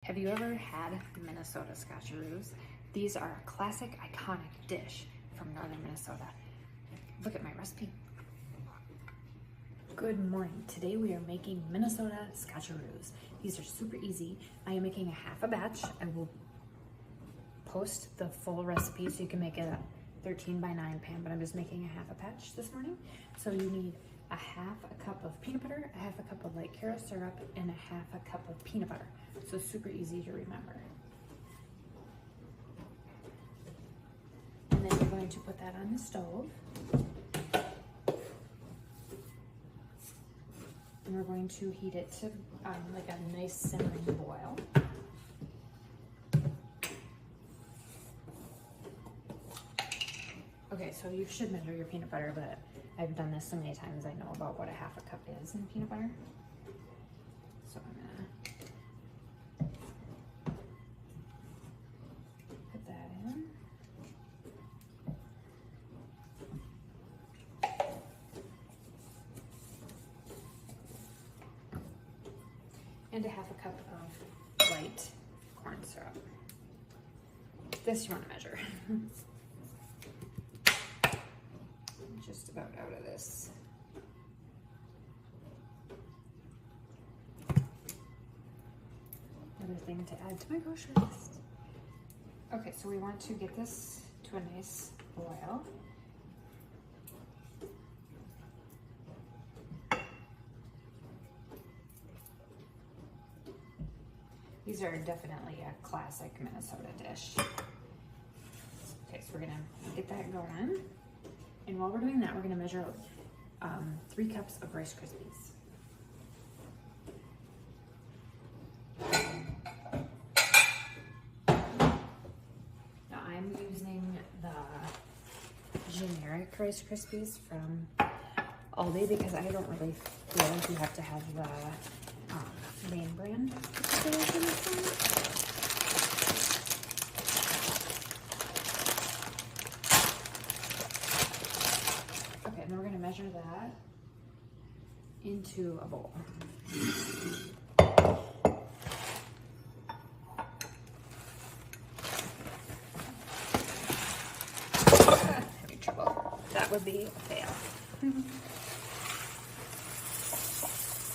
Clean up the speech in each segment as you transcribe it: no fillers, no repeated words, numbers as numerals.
Have you ever had Minnesota Scotcheroos? These are a classic, iconic dish from northern Minnesota. Look at my recipe. Good morning. Today we are making Minnesota Scotcheroos. These are super easy. I am making a half a batch. I will post the full recipe so you can make a 13 by 9 pan, but I'm just making a half a batch this morning. So you need a half a cup of peanut butter, a half a cup of light carob syrup, and a half a cup of peanut butter. So super easy to remember. And then you're going to put that on the stove. And we're going to heat it to like a nice simmering boil. Okay, so you should measure your peanut butter, but I've done this so many times I know about what a half a cup is in peanut butter. So I'm gonna put that in. And a half a cup of light corn syrup. This you want to measure. Just about out of this. Another thing to add to my grocery list. Okay, so we want to get this to a nice boil. These are definitely a classic Minnesota dish. Okay, so we're gonna get that going. And while we're doing that, we're gonna measure 3 cups of Rice Krispies. Now I'm using the generic Rice Krispies from Aldi because I don't really feel like you have to have the main brand. Okay, and we're gonna measure that into a bowl. Having trouble. That would be a fail.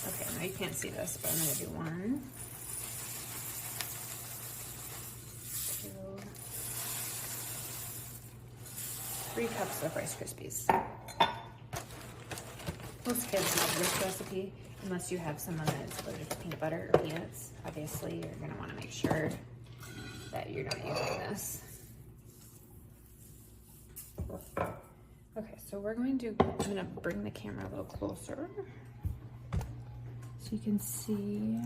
Okay, now you can't see this, but I'm gonna do 1, 2, 3 cups of Rice Krispies. Most kids love this recipe, unless you have someone that's allergic to peanut butter or peanuts. Obviously, you're gonna wanna make sure that you're not using this. Okay, so I'm gonna bring the camera a little closer so you can see.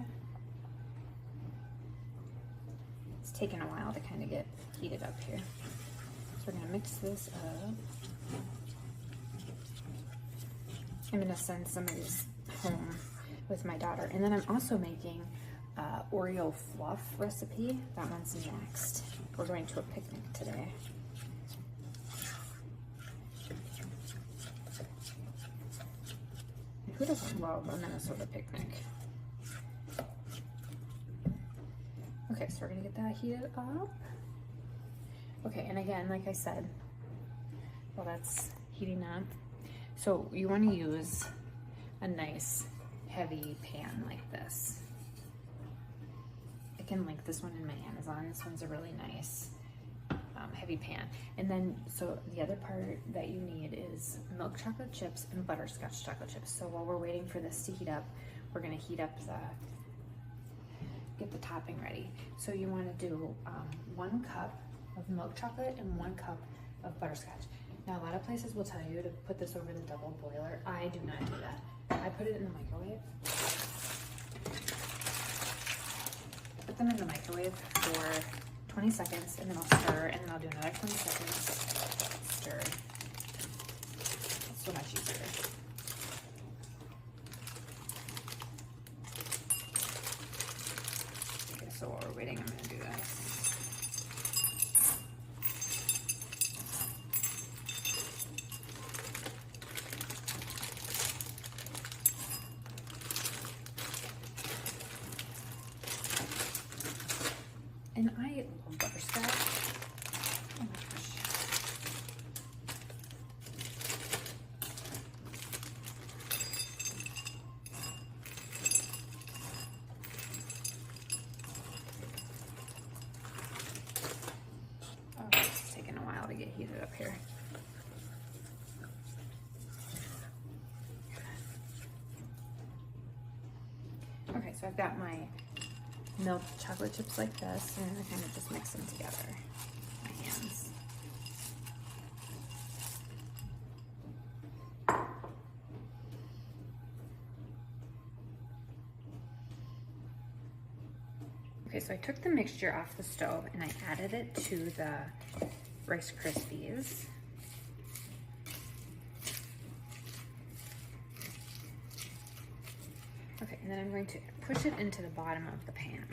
It's taken a while to kind of get heated up here. So we're gonna mix this up. I'm gonna send some of these home with my daughter. And then I'm also making Oreo fluff recipe. That one's next. We're going to a picnic today. Who doesn't love a Minnesota picnic? Okay, so we're gonna get that heated up. Okay, and again, like I said, while that's heating up, so you want to use a nice heavy pan like this. I can link this one in my Amazon. This one's a really nice heavy pan. And then, so the other part that you need is milk chocolate chips and butterscotch chocolate chips. So while we're waiting for this to heat up, we're gonna heat up get the topping ready. So you wanna do 1 cup of milk chocolate and 1 cup of butterscotch. Now, a lot of places will tell you to put this over the double boiler. I do not do that. I put it in the microwave. Put them in the microwave for 20 seconds, and then I'll stir, and then I'll do another 20 seconds, stir. It's so much easier. Okay, so while we're waiting, I'm gonna do this. And I love butterscotch. Oh my gosh. Oh, it's taking a while to get heated up here. Okay, so I've got my milk chocolate chips like this, and I kind of just mix them together with my hands. Okay, so I took the mixture off the stove and I added it to the Rice Krispies. Okay, and then I'm going to push it into the bottom of the pan.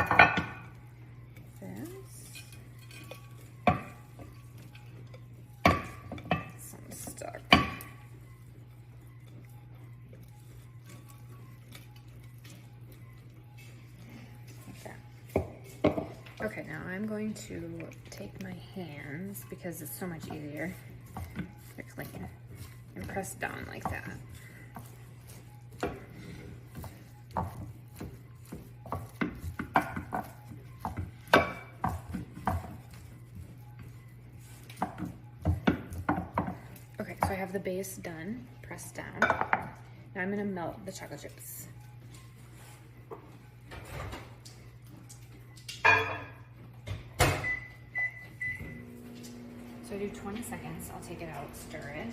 Some stuck. Like that. Okay, now I'm going to take my hands, because it's so much easier to clean, and press down like that. Okay, so I have the base done, pressed down. Now I'm gonna melt the chocolate chips. So I do 20 seconds, I'll take it out, stir it.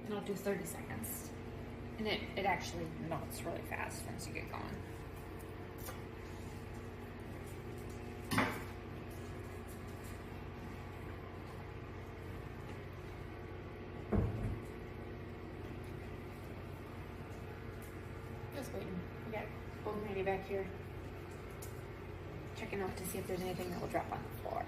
And I'll do 30 seconds. And it actually melts really fast once you get going. Just waiting. We got old lady back here checking out to see if there's anything that will drop on the floor.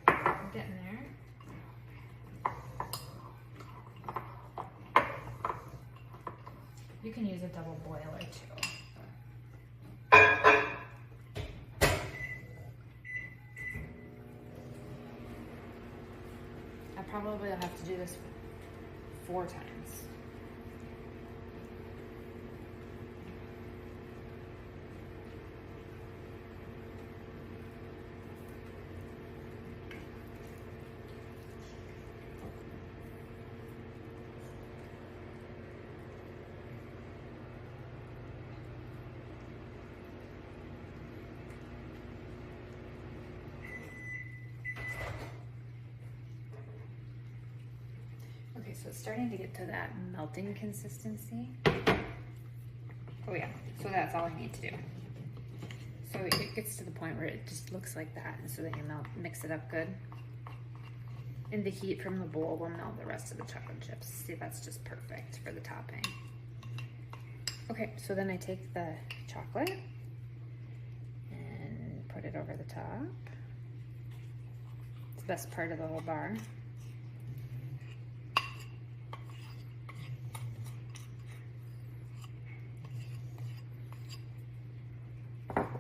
I'm getting there. You can use a double boiler too. I probably will have to do this 4 times. Okay, so it's starting to get to that melting consistency. Oh yeah, so that's all I need to do. So it gets to the point where it just looks like that, and so then you mix it up good. And the heat from the bowl will melt the rest of the chocolate chips. See, that's just perfect for the topping. Okay, so then I take the chocolate and put it over the top. It's the best part of the whole bar.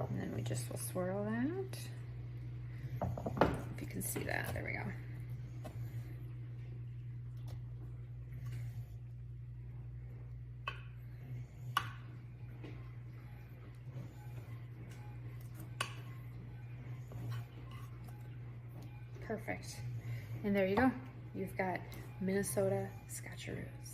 And then we just will swirl that. If you can see that, there we go. Perfect. And there you go. You've got Minnesota Scotcheroos.